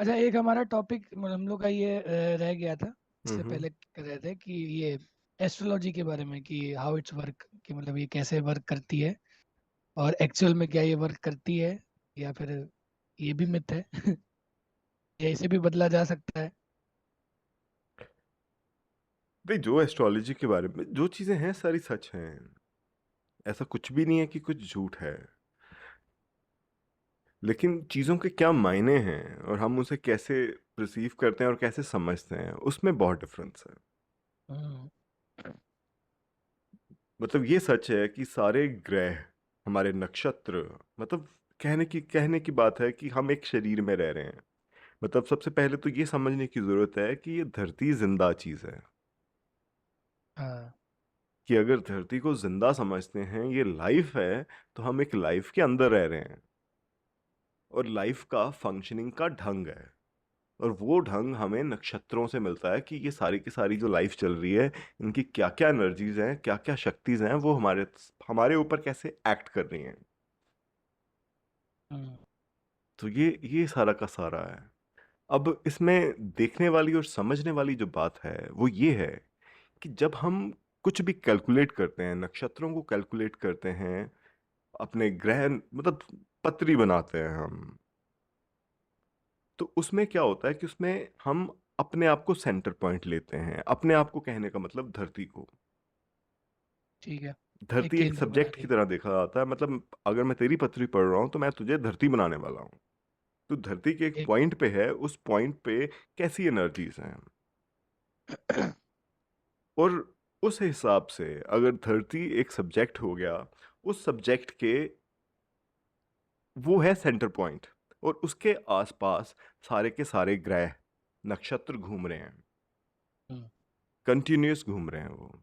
अच्छा, एक हमारा टॉपिक हम लोग का ये रह गया था। इससे हम्म। पहले कर रहे थे कि ये एस्ट्रोलॉजी के बारे में, कि हाउ इट्स वर्क, कि मतलब ये कैसे वर्क करती है, और एक्चुअल में क्या ये वर्क करती है, या फिर ये भी मिथ है या इसे भी बदला जा सकता है। भाई, जो एस्ट्रोलॉजी के बारे में जो चीजें हैं सारी सच हैं। ऐसा कुछ भी नहीं है कि कुछ झूठ है। लेकिन चीजों के क्या मायने हैं और हम उसे कैसे परसीव करते हैं और कैसे समझते हैं, उसमें बहुत डिफरेंस है। हम्म। मतलब ये सच है कि सारे ग्रह, हमारे नक्षत्र, मतलब कहने की बात है कि हम एक शरीर में रह रहे हैं। मतलब सबसे पहले तो ये समझने की जरूरत है कि ये धरती जिंदा चीज है। हाँ। कि अगर धरती को जिंदा समझते हैं, ये लाइफ है, तो हम एक लाइफ के अंदर रह रहे हैं। और लाइफ का फंक्शनिंग का ढंग है। और वो ढंग हमें नक्षत्रों से मिलता है कि ये सारी की सारी जो लाइफ चल रही है, इनकी क्या क्या एनर्जीज हैं, क्या क्या शक्तिज हैं, वो हमारे हमारे ऊपर कैसे एक्ट कर रही हैं। हम्म। तो ये सारा का सारा है। अब इसमें देखने वाली और समझने वाली जो बात है वो ये है कि जब हम कुछ भी कैलकुलेट करते हैं, नक्षत्रों को कैलकुलेट करते हैं, अपने ग्रह मतलब पत्री बनाते हैं हम, तो उसमें क्या होता है कि उसमें हम अपने आप को सेंटर पॉइंट लेते हैं। अपने आप को कहने का मतलब धरती को। ठीक है। एक धरती एक केंद्र बना सब्जेक्ट की के। तरह देखा जाता है। मतलब अगर मैं तेरी पत्री पढ़ रहा हूँ तो मैं तुझे धरती बनाने वाला हूँ। तो धरती के एक एक। पॉइंट पे है, उस पॉइंट पे कैसी एनर्जीज हैं। और उस हिसाब से अगर धरती एक सब्जेक्ट हो गया, उस सब्जेक्ट के वो है सेंटर पॉइंट। और उसके आसपास सारे के सारे ग्रह, नक्षत्र घूम रहे हैं। हम्म। कंटिन्यूअस घूम रहे हैं वो।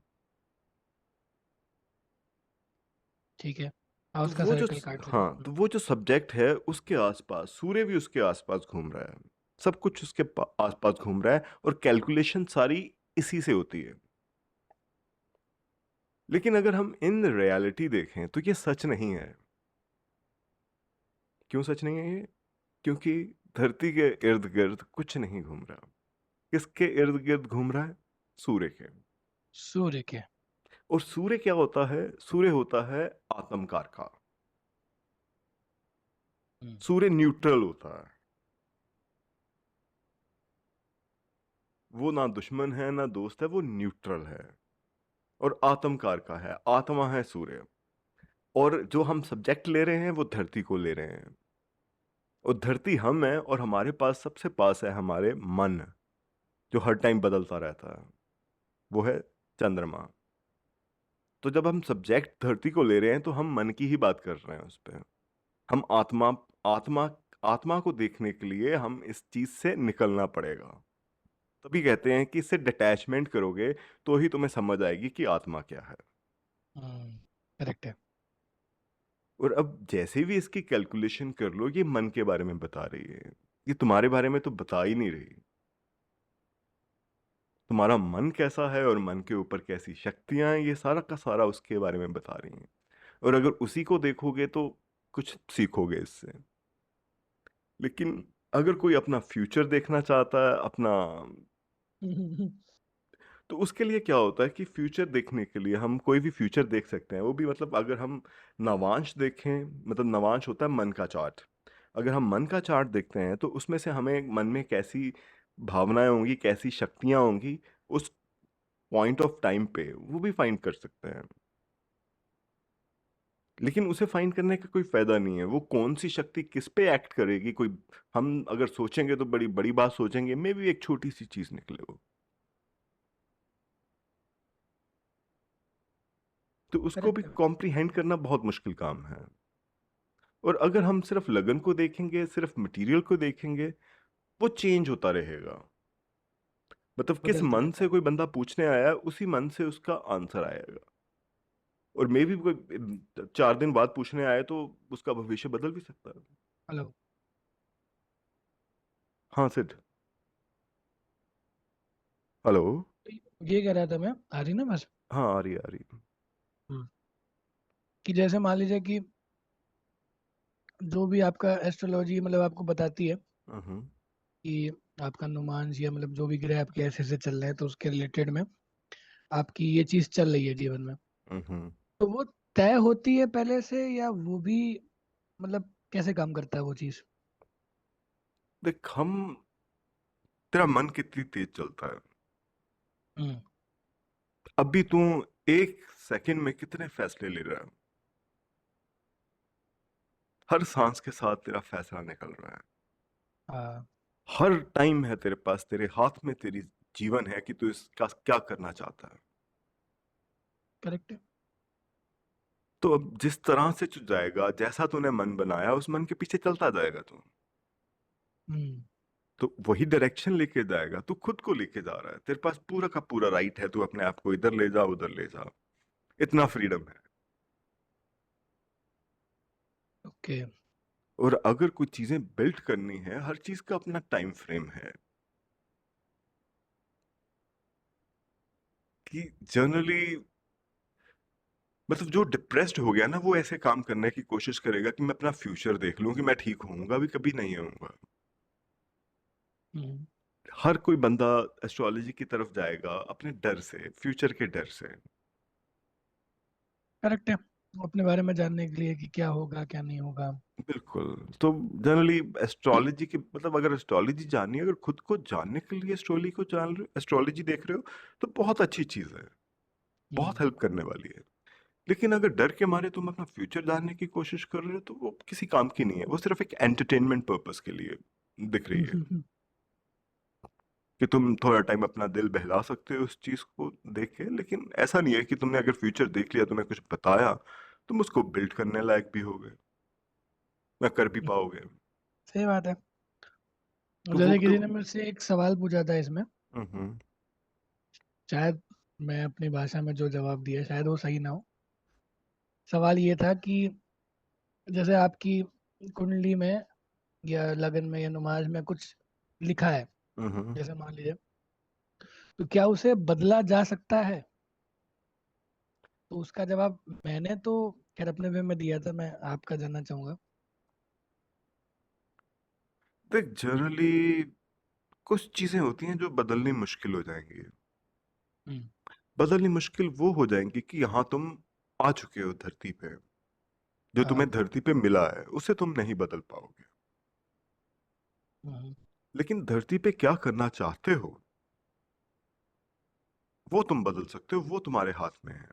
ठीक है। और तो उसका वो जो सर्कल काट रहे हाँ, हैं। तो वो जो सब्जेक्ट है उसके आसपास सूर्य भी उसके आसपास घूम रहा है। सब कुछ उसके आसपास घूम रहा है और कैलकुलेशन सारी इसी से होती है। लेकिन अगर हम इन रियलिटी देखें तो ये सच नहीं है। क्यों सच नहीं है ये? क्योंकि धरती के इर्द गिर्द कुछ नहीं घूम रहा। किसके इर्द गिर्द घूम रहा है? सूर्य के। सूर्य के। और सूर्य क्या होता है? सूर्य होता है आत्मकार का। हम्म। सूर्य न्यूट्रल होता है। वो ना दुश्मन है ना दोस्त है, वो न्यूट्रल है। और आत्मकार का है, आत्मा है सूर्य। और जो हम सब्जेक्ट ले रहे हैं वो धरती को ले रहे हैं। और धरती हम है, और हमारे पास सबसे पास है हमारे मन, जो हर टाइम बदलता रहता है। वो है चंद्रमा। तो जब हम सब्जेक्ट धरती को ले रहे हैं तो हम मन की ही बात कर रहे हैं उस पे। हम आत्मा आत्मा आत्मा को देखने के लिए हम इस चीज से निकलना पड़ेगा। तभी कहते हैं कि इससे डिटैचमेंट करोगे तो ही तुम्हें समझ आएगी कि आत्मा क्या है। हम्म। करेक्ट है। और अब जैसे भी इसकी कैलकुलेशन कर लो, ये मन के बारे में बता रही है। ये तुम्हारे बारे में तो बता ही नहीं रही। तुम्हारा मन कैसा है और मन के ऊपर कैसी शक्तियां हैं, ये सारा का सारा उसके बारे में बता रही हैं। और अगर उसी को देखोगे तो कुछ सीखोगे इससे। लेकिन अगर कोई अपना फ्यूचर देखना चाहता है अपना, तो उसके लिए क्या होता है कि फ्यूचर देखने के लिए हम कोई भी फ्यूचर देख सकते हैं। वो भी मतलब अगर हम नवांश देखें, मतलब नवांश होता है मन का चार्ट। अगर हम मन का चार्ट देखते हैं तो उसमें से हमें मन में कैसी भावनाएं होंगी, कैसी शक्तियां होंगी, उस पॉइंट ऑफ टाइम पे वो भी फाइंड कर सकते हैं। लेकिन उसे फाइंड करने का कोई फायदा नहीं है। वो कौन सी शक्ति किस पे एक्ट करेगी, कोई हम अगर सोचेंगे तो बड़ी बड़ी बात सोचेंगे, मे भी एक छोटी सी चीज निकले वो। तो उसको भी करेक्ट है। कॉम्प्रिहेंड करना बहुत मुश्किल काम है। और अगर हम सिर्फ लगन को देखेंगे, सिर्फ मटेरियल को देखेंगे, वो चेंज होता रहेगा। मतलब किस बदलता मन रहता से है। कोई बंदा पूछने आया, उसी मन से उसका आंसर आएगा। और मे भी कोई 4 दिन बाद पूछने आए तो उसका भविष्य बदल भी सकता है। हेलो। हाँ सिड। हेलो। ये कह रहा था मैं, आ रही ना बस। हाँ, आ रही है, आ रही है। हम्म। कि जैसे मान लीजिए कि जो भी आपका एस्ट्रोलॉजी मतलब आपको बताती है, हम्म। कि आपका नुमांश या मतलब जो भी ग्रह आपके ऐसे ऐसे चल रहे हैं तो उसके रिलेटेड में आपकी ये चीज चल रही है जीवन में, हम्म। तो वो तय होती है पहले से, या वो भी मतलब कैसे काम करता है वो चीज? देख, हम तेरा मन कितनी तेज चलता है, हम्म। अभी तू एक सेकंड में कितने फैसले ले रहा है, हर सांस के साथ तेरा फैसला निकल रहा है, हाँ। हर टाइम है तेरे पास, तेरे हाथ में तेरी जीवन है कि तू इसका क्या करना चाहता है। करेक्ट है। तो अब जिस तरह से तू जाएगा, जैसा तूने मन बनाया उस मन के पीछे चलता जाएगा तू। हम्म। तो वही डायरेक्शन लेके जाएगा, तू खुद को लेके जा रहा है, तेरे पास पूरा का पूरा राइट है, तू अपने आप को इधर ले जा उधर ले जा, इतना फ्रीडम है। ओके। और अगर कोई चीजें बिल्ड करनी है, हर चीज का अपना टाइम फ्रेम है। कि जनरली मतलब जो डिप्रेस्ड हो गया ना, वो ऐसे काम करने की कोशिश करेगा कि मैं अपना फ्यूचर देख लूं कि मैं ठीक होऊंगा, भी कभी नहीं होऊंगा। हम्म। हर कोई बंदा एस्ट्रोलॉजी की तरफ जाएगा अपने डर से, फ्यूचर के डर से। करेक्ट है, अपने बारे में जानने के लिए कि क्या होगा क्या नहीं होगा। बिल्कुल। तो जनरली एस्ट्रोलॉजी की मतलब, अगर एस्ट्रोलॉजी जाननी है, अगर खुद को जानने के लिए एस्ट्रोलॉजी को जान रहे हो, एस्ट्रोलॉजी देख रहे हो, तो बहुत अच्छी चीज है, बहुत हम्म। हेल्प करने वाली है। लेकिन अगर डर के मारे तुम अपना फ्यूचर जानने की कोशिश कर रहे हो, तो वो किसी काम की नहीं है, वो सिर्फ एक एंटरटेनमेंट पर्पस के लिए दिख रही है, कि तुम थोड़ा टाइम अपना दिल बहला सकते हो उस चीज को देख के। लेकिन ऐसा नहीं है कि तुमने अगर फ्यूचर देख लिया, तुम्हें कुछ बताया, तुम उसको बिल्ड करने लायक भी होगे या कर भी पाओगे। सही बात है। तो वो जैसे तो किसी ने मुझसे एक सवाल पूछा था इसमें, हम्म। शायद मैं अपनी भाषा में जो जवाब दिया शायद वो सही ना हो। सवाल ये था कि जैसे आपकी कुंडली में या लगन में या नुमाज में कुछ लिखा है, हम्म। जैसे मान लीजिए, तो क्या उसे बदला जा सकता है? तो उसका जवाब मैंने तो खैर अपने वे में दिया था, मैं आपका जानना चाहूंगा। देख, जनरली कुछ चीजें होती हैं जो बदलनी मुश्किल हो जाएंगी। हम्म। बदलनी मुश्किल वो हो जाएंगी कि यहाँ तुम आ चुके हो धरती पे, जो तुम्हें हाँ। धरती पे मिला है उसे तुम नहीं बदल पाओगे। हम्म। लेकिन धरती पे क्या करना चाहते हो, वो तुम बदल सकते हो, वो तुम्हारे हाथ में है।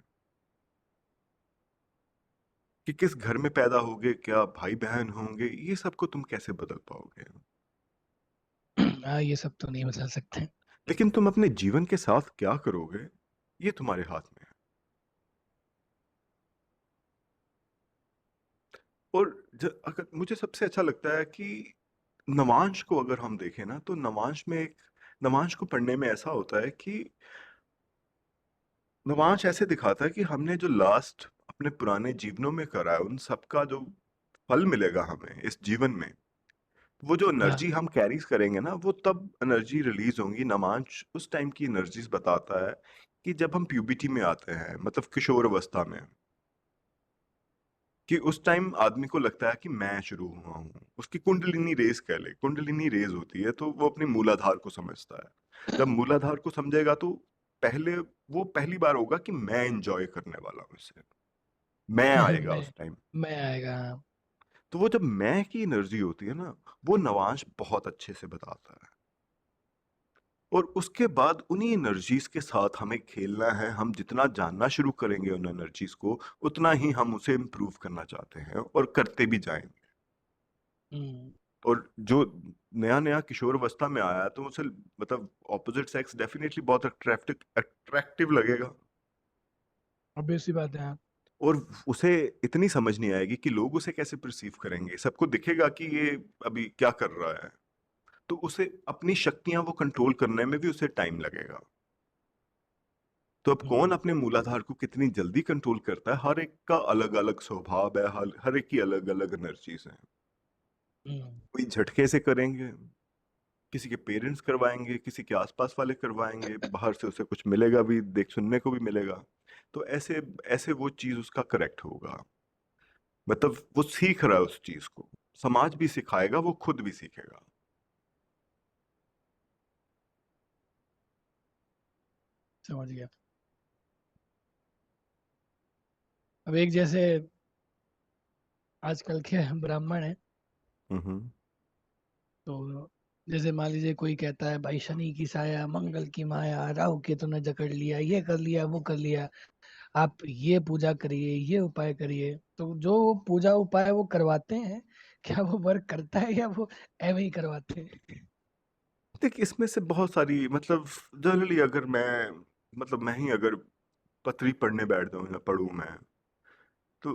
कि किस घर में पैदा होगे, क्या भाई बहन होंगे, ये सब को तुम कैसे बदल पाओगे। हाँ, ये सब तो नहीं बदल सकते। लेकिन तुम अपने जीवन के साथ क्या करोगे, ये तुम्हारे हाथ में है। और अगर मुझे सबसे अच्छा लगता है कि नवांश को अगर हम देखें ना, तो नवांश में एक, नवांश को पढ़ने में ऐसा होता है कि नवांश ऐसे दिखाता है कि हमने जो लास्ट अपने पुराने जीवनों में करा है, उन सबका जो फल मिलेगा हमें इस जीवन में, वो जो हाँ। एनर्जी हम कैरीज करेंगे ना, वो तब एनर्जी रिलीज होंगी। नमांश उस टाइम की एनर्जीज बताता है कि जब हम प्यूबिटी में आते हैं, मतलब किशोर अवस्था में, कि उस टाइम आदमी को लगता है कि मैं शुरू हुआ हूँ। उसकी कुंडलिनी रेज कह ले, कुंडलिनी रेज होती है, तो वो अपने मूलाधार को समझता है। जब मूलाधार को समझेगा तो पहले, वो पहली बार होगा कि मैं एंजॉय करने वाला हूँ इसे, मैं आएगा मैं उस टाइम। मैं आएगा, हाँ। तो वो जब मैं की एनर्जी होती है ना, वो नवांश बहुत अच्छे से बताता है। और उसके बाद उन्हीं एनर्जीज के साथ हमें खेलना है। हम जितना जानना शुरू करेंगे उन एनर्जीज को, उतना ही हम उसे इम्प्रूव करना चाहते हैं और करते भी जाएंगे। हम्म। और जो नया नया किशोर अवस्था में आया है, तो उसे मतलब ऑपोजिट सेक्स डेफिनेटली बहुत अट्रैक्टिव अट्रैक्टिव लगेगा। ऑब्वियस सी बात है, हाँ। और उसे इतनी समझ नहीं आएगी कि लोग उसे कैसे परसीव करेंगे। सबको दिखेगा कि ये अभी क्या कर रहा है, तो उसे अपनी शक्तियां वो कंट्रोल करने में भी उसे टाइम लगेगा। तो अब कौन हम्म। अपने मूलाधार को कितनी जल्दी कंट्रोल करता है, हर एक का अलग अलग स्वभाव है, हर एक की अलग अलग एनर्जीज हैं। हम्म। कोई झटके से करेंगे, किसी के पेरेंट्स करवाएंगे, किसी के आसपास वाले करवाएंगे, बाहर से उसे कुछ मिलेगा भी, देख सुनने को भी मिलेगा। तो ऐसे ऐसे वो चीज उसका करेक्ट होगा। मतलब वो सीख रहा है उस चीज को, समाज भी सिखाएगा, वो खुद भी सीखेगा। समझ गया। अब एक जैसे आजकल के ब्राह्मण है, हम्म। तो जैसे मान लीजिए कोई कहता है भाई शनि की साया, मंगल की माया, राहु केतु ने जकड़ लिया, ये कर लिया वो कर लिया, आप ये पूजा करिए, ये उपाय करिए। तो जो पूजा उपाय वो करवाते हैं, क्या वो वर्क करता है या वो एवं ही करवाते हैं? देख, इसमें से बहुत सारी मतलब जनरली अगर मैं ही अगर पत्री पढ़ने बैठ जाऊं या पढ़ूं मैं, तो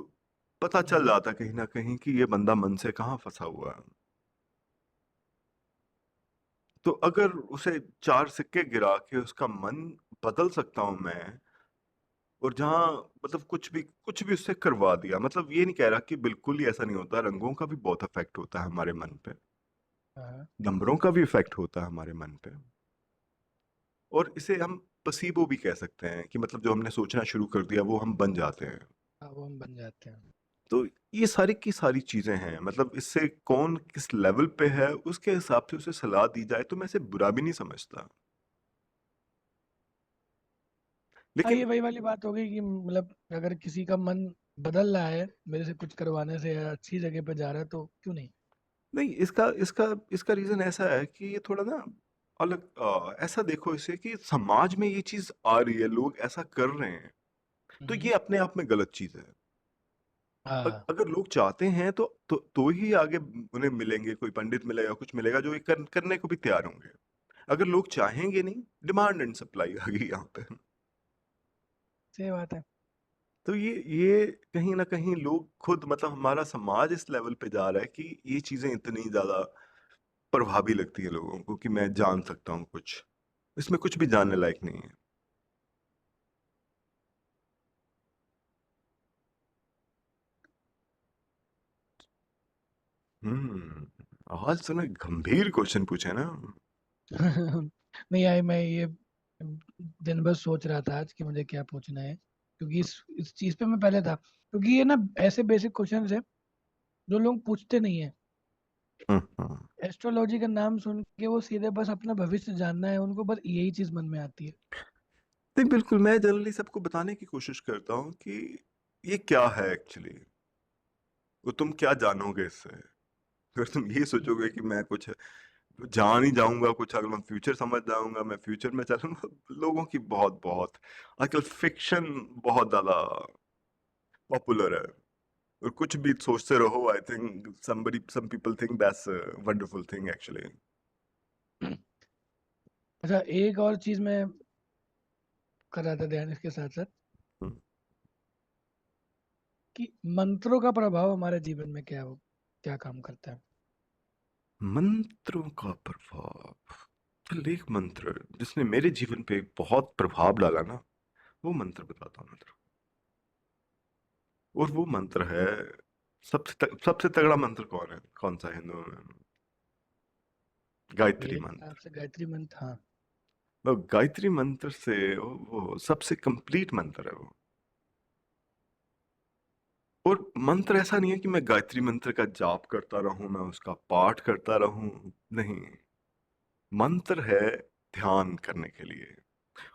पता चल हम्म। जाता कहीं ना कहीं कि ये बंदा मन से कहाँ फंसा हुआ है। तो अगर उसे चार सिक्के गिरा के उसका मन बदल सकता हूं मैं, और जहाँ मतलब कुछ भी उससे करवा दिया, मतलब ये नहीं कह रहा कि बिल्कुल ही ऐसा नहीं होता, रंगों का भी बहुत इफेक्ट होता है हमारे मन पे, हाँ नंबरों का भी इफेक्ट होता है हमारे मन पे। और इसे हम पसीबो भी कह सकते हैं कि मतलब जो हमने सोचना शुरू कर दिया वो हम बन जाते हैं। हाँ, वो हम बन जाते हैं। तो ये सारी की सारी चीजें हैं, मतलब इससे कौन किस लेवल पे है उसके हिसाब से उसे सलाह दी जाए तो मैं इसे बुरा भी नहीं समझता। हाँ, ये लेकिन वही वाली बात हो गई कि मतलब अगर किसी का मन बदल रहा है मेरे से कुछ करवाने से, या अच्छी जगह पे जा रहा है, तो क्यों नहीं। नहीं, इसका इसका इसका रीजन ऐसा है कि ये थोड़ा ना अलग, ऐसा देखो इसे कि समाज में ये चीज आ रही है, लोग ऐसा कर रहे हैं, तो हम्म। ये अपने आप में गलत चीज है। हाँ। अगर लोग चाहते हैं तो ही आगे उन्हें मिलेंगे, कोई पंडित मिलेगा, कुछ मिलेगा जो ये करने को भी तैयार होंगे। अगर लोग चाहेंगे नहीं, डिमांड एंड सप्लाई आ गई यहाँ पे। सही बात है। तो ये कहीं ना कहीं लोग खुद, मतलब हमारा समाज इस लेवल पे जा रहा है कि ये चीजें इतनी ज्यादा प्रभावी लगती है लोगों को कि मैं जान सकता हूँ कुछ, इसमें कुछ भी जानने लायक नहीं है। आज तो ना गंभीर क्वेश्चन पूछे ना। नहीं आई, मैं ये दिन भर सोच रहा था आज कि मुझे क्या पूछना है, क्योंकि इस चीज पे मैं पहले था, क्योंकि ये ना ऐसे बेसिक क्वेश्चन है जो लोग पूछते नहीं है। हम्म। एस्ट्रोलॉजी का नाम सुन के वो सीधे बस अपना भविष्य जानना है, उनको बस यही चीज मन में आती है। नहीं, बिल्कुल, मैं जनरली सबको बताने की कोशिश करता हूँ कि ये क्या है एक्चुअली, वो तुम क्या जानोगे इससे। अगर तुम ये सोचोगे कि मैं कुछ जान ही जाऊंगा कुछ, अगर मैं फ्यूचर समझ जाऊंगा, मैं फ्यूचर में चलूंगा, लोगों की बहुत बहुत आजकल फिक्शन बहुत ज्यादा पॉपुलर है, और कुछ भी सोचते रहो। I think some people think that's wonderful thing actually. अच्छा, एक और चीज मैं कर रहा था ध्यान इसके साथ साथ, कि मंत्रों का प्रभाव हमारे जीवन में क्या काम करता है। मंत्रों का प्रभाव। चल, एक मंत्र जिसने मेरे जीवन पे बहुत प्रभाव डाला ना, वो मंत्र बताता हूँ मैं तेरे को। और वो मंत्र है, सबसे तगड़ा मंत्र कौन है, कौन सा हिंदू में? गायत्री मेरे हिसाब मंत्र। से गायत्री मंत्र, हाँ। वो गायत्री मंत्र से वो सबसे कंप्लीट मंत्र है वो। और मंत्र ऐसा नहीं है कि मैं गायत्री मंत्र का जाप करता रहूं, मैं उसका पाठ करता रहूं, नहीं। मंत्र है ध्यान करने के लिए।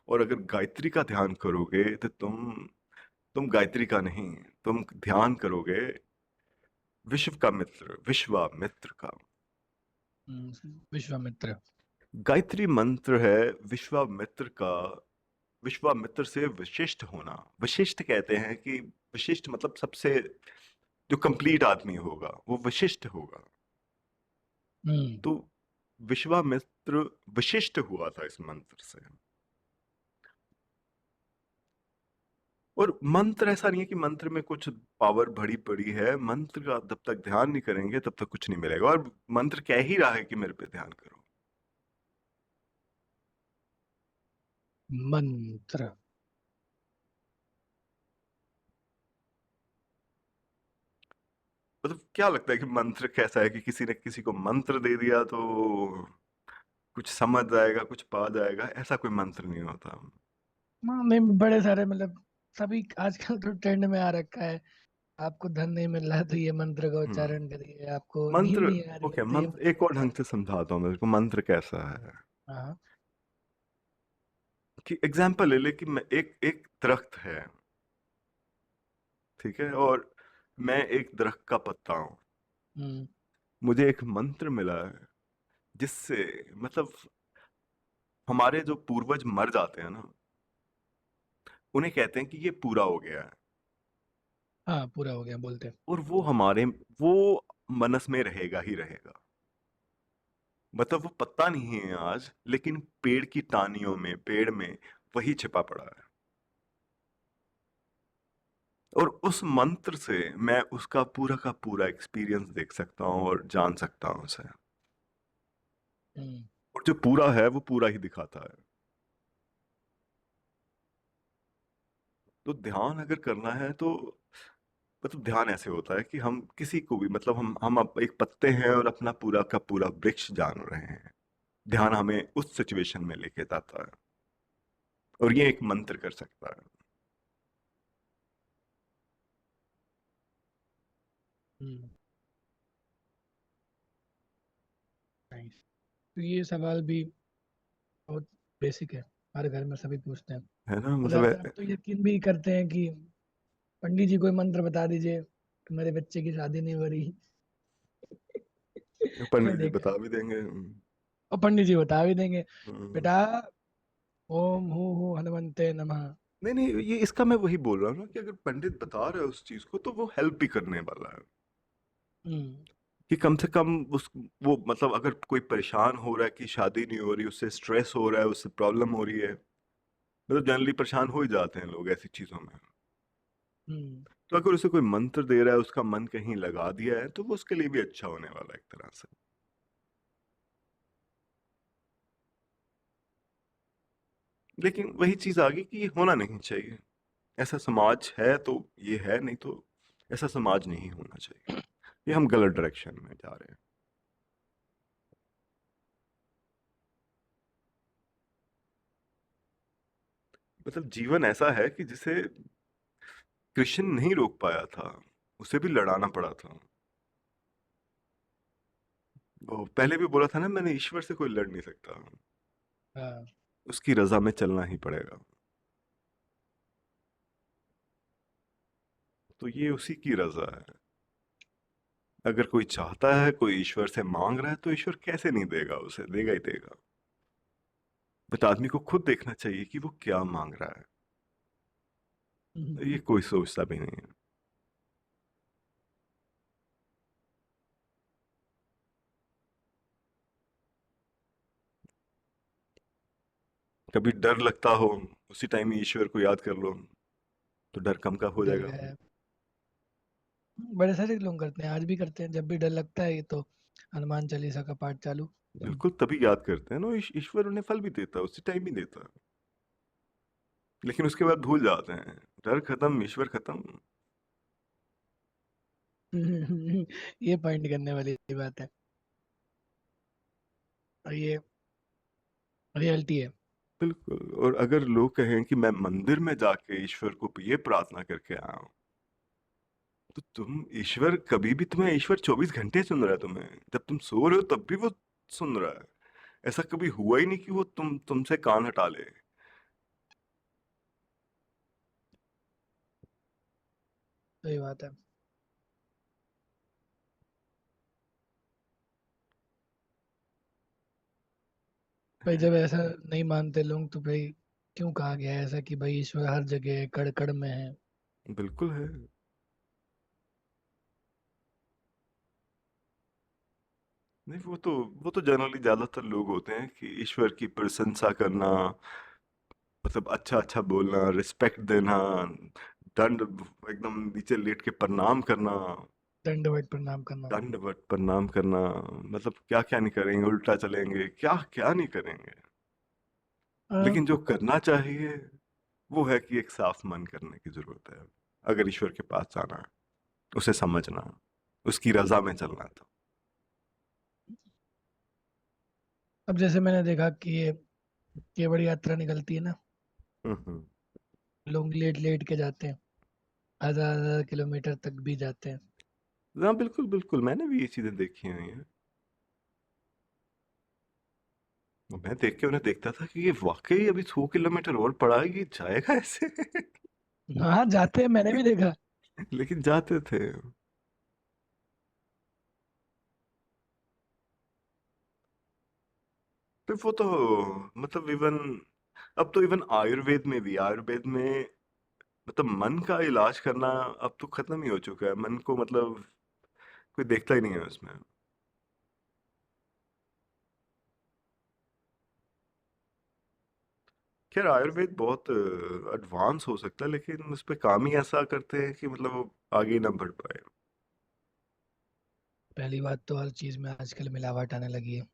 और अगर गायत्री का ध्यान करोगे तो तुम गायत्री का नहीं, तुम ध्यान करोगे विश्वामित्र का। विश्वामित्र। गायत्री मंत्र है विश्वामित्र का। विश्वामित्र से विशिष्ट होना, विशिष्ट कहते हैं कि विशिष्ट मतलब सबसे, जो कंप्लीट आदमी होगा वो विशिष्ट होगा। हम्म। तो विश्वामित्र विशिष्ट हुआ था इस मंत्र से। और मंत्र ऐसा नहीं है कि मंत्र में कुछ पावर भरी पड़ी है, मंत्र का जब तक ध्यान नहीं करेंगे तब तक कुछ नहीं मिलेगा। और मंत्र कह ही रहा है कि मेरे पे ध्यान करो। मंत्र। मतलब क्या लगता है कि मंत्र कैसा है कि किसी ने किसी को मंत्र दे दिया तो कुछ समझ जाएगा, कुछ पा जाएगा? ऐसा कोई मंत्र नहीं होता। हाँ, नहीं, बड़े सारे मतलब सभी आजकल तो ट्रेंड में आ रखा है। आपको धन नहीं मिल रहा है तो ये मंत्र का हम्म। उच्चारण करिए, आपको नींद मंत्र, नहीं आ रही है ओके, तो ये मंत्र मंत्र एक का और ढंग उच्चारण। से समझाता हूँ मेरे को मंत्र कैसा है। हाँ। कि एग्जाम्पल ले ले कि मैं एक एक दरख्त है, ठीक है, और मैं एक दरख्त का पत्ता हूँ। हम्म। मुझे एक मंत्र मिला है जिससे, मतलब हमारे जो पूर्वज मर जाते हैं ना, उन्हें कहते हैं कि ये पूरा हो गया है। हाँ, पूरा हो गया बोलते हैं। और वो मनस में रहेगा ही रहेगा। मतलब वो पत्ता नहीं है आज, लेकिन पेड़ की टाहनियों में, पेड़ में वही छिपा पड़ा है। और उस मंत्र से मैं उसका पूरा का पूरा एक्सपीरियंस देख सकता हूँ और जान सकता हूँ उसे। हम्म। और जो पूरा है वो पूरा ही दिखाता है। तो ध्यान अगर करना है तो, मतलब ध्यान ऐसे होता है कि हम किसी को भी, मतलब हम अब एक पत्ते हैं और अपना पूरा का पूरा वृक्ष जान रहे हैं। ध्यान हमें उस सिचुएशन में लेके जाता है, और ये एक मंत्र कर सकता है। हम्म। नाइस। तो ये सवाल भी बहुत बेसिक है, हर घर में सभी पूछते हैं। है ना, और मतलब ज्यादातर अब तो यकीन भी करते हैं कि पंडित जी कोई मंत्र बता दीजिए कि मेरे बच्चे की शादी नहीं हो रही। पंडित मैं जी देखा है। बता भी देंगे। और पंडित जी बता भी देंगे, हम्म। बेटा ओम हूँ हूँ हनुमंते नमः। नहीं नहीं, ये इसका मैं वही बोल रहा हूँ ना कि अगर पंडित बता रहे हैं उस चीज को, तो वो हेल्प भी करने वाला है। हम्म। कि कम से कम उस, वो मतलब अगर कोई परेशान हो रहा है कि शादी नहीं हो रही, उससे स्ट्रेस हो रहा है, उससे प्रॉब्लम हो रही है, मतलब जनरली परेशान हो ही जाते हैं लोग ऐसी चीजों में। हम्म। तो अगर उसे कोई मंत्र दे रहा है, उसका मन कहीं लगा दिया है, तो वो उसके लिए भी अच्छा होने वाला है एक तरह से। लेकिन वही चीज आ गई कि ये होना नहीं चाहिए। ऐसा समाज है तो ये है, नहीं तो ऐसा समाज नहीं होना चाहिए। ये हम गलत डायरेक्शन में जा रहे हैं। मतलब जीवन ऐसा है कि जिसे कृष्ण नहीं रोक पाया था, उसे भी लड़ाना पड़ा था। वो पहले भी बोला था ना मैंने, ईश्वर से कोई लड़ नहीं सकता, हाँ। उसकी रजा में चलना ही पड़ेगा। तो ये उसी की रजा है। अगर कोई चाहता है, कोई ईश्वर से मांग रहा है, तो ईश्वर कैसे नहीं देगा, उसे देगा ही देगा। बट आदमी को खुद देखना चाहिए कि वो क्या मांग रहा है। ये कोई सोचता भी नहीं है। कभी डर लगता हो, उसी टाइम ईश्वर को याद कर लो, तो डर कम का हो डर जाएगा। गया। बड़े सारे लोग करते हैं, आज भी करते हैं, जब भी डर लगता है ये तो हनुमान चालीसा का पाठ चालू। बिल्कुल, तभी याद करते हैं ना, ईश्वर उन्हें फल भी देता है, उसी टाइम ही देता है। लेकिन उसके बाद भूल जाते हैं, डर खत्म, ईश्वर खत्म। ये पॉइंट करने वाली बात है, और ये रियलिटी है। बिल्कुल। और अगर लोग कहें कि मैं मंदिर में जाके ईश्वर को ये प्रार्थना करके आया हूं, तो तुम ईश्वर कभी भी, तुम्हें ईश्वर 24 घंटे सुन रहा है। तुम्हें जब तुम सो रहे हो तब भी वो सुन रहा है। ऐसा कभी हुआ ही नहीं कि वो तुमसे कान हटा ले। सही बात है। भाई जब ऐसा नहीं मानते लोग तो भाई क्यों कहा गया है ऐसा कि भाई ईश्वर हर जगह है, कड़ कड़ में है। बिल्कुल है। नहीं, वो तो जनरली ज्यादातर लोग होते हैं कि ईश्वर की प्रशंसा करना, मतलब अच्छा अच्छा बोलना, रिस्पेक्ट देना, दंड, एकदम नीचे लेट के प्रणाम करना, दंडवत प्रणाम करना। दंडवत प्रणाम करना, मतलब क्या क्या नहीं करेंगे, उल्टा चलेंगे, क्या क्या नहीं करेंगे। हाँ। लेकिन जो करना चाहिए वो है कि एक साफ मन करने की जरूरत है। अगर ईश्वर के पास जाना है, उसे समझना, उसकी रजा में चलना, तो अब जैसे मैंने देखा कि ये केवड़ यात्रा निकलती है ना, हम्म। लोग लेट लेट के जाते हैं, हजार हजार किलोमीटर तक भी जाते हैं। हाँ बिल्कुल बिल्कुल, मैंने भी ये चीजें देखी हुई हैं। मैं देख के उन्हें देखता था कि ये वाकई अभी 100 किलोमीटर और पड़ा है, ये जाएगा ऐसे? हाँ जाते हैं, मैंने भी देखा। लेकिन जाते थे। फिर वो तो मतलब इवन, अब तो इवन आयुर्वेद में मतलब मन का इलाज करना अब तो खत्म ही हो चुका है। मन को मतलब कोई देखता ही नहीं है उसमें। खैर आयुर्वेद बहुत एडवांस हो सकता है, लेकिन उस पे काम ही ऐसा करते हैं कि मतलब वो आगे ही ना बढ़ पाए। पहली बात तो हर चीज में आजकल मिलावट आने लगी है।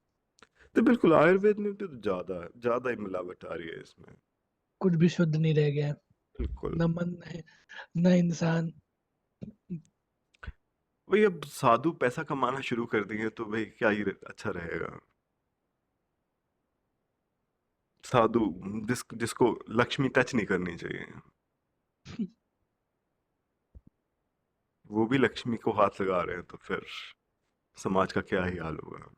तो बिल्कुल आयुर्वेद में भी तो ज्यादा ही मिलावट आ रही है इसमें। कुछ भी शुद्ध नहीं रह गया है। बिल्कुल। न मन है, न इंसान। वही, अब साधु पैसा कमाना शुरू कर दिए तो भाई क्या ही अच्छा रहेगा। साधु जिसको लक्ष्मी टच नहीं करनी चाहिए, वो भी लक्ष्मी को हाथ लगा रहे हैं, तो फिर समाज का क्या ही हाल होगा।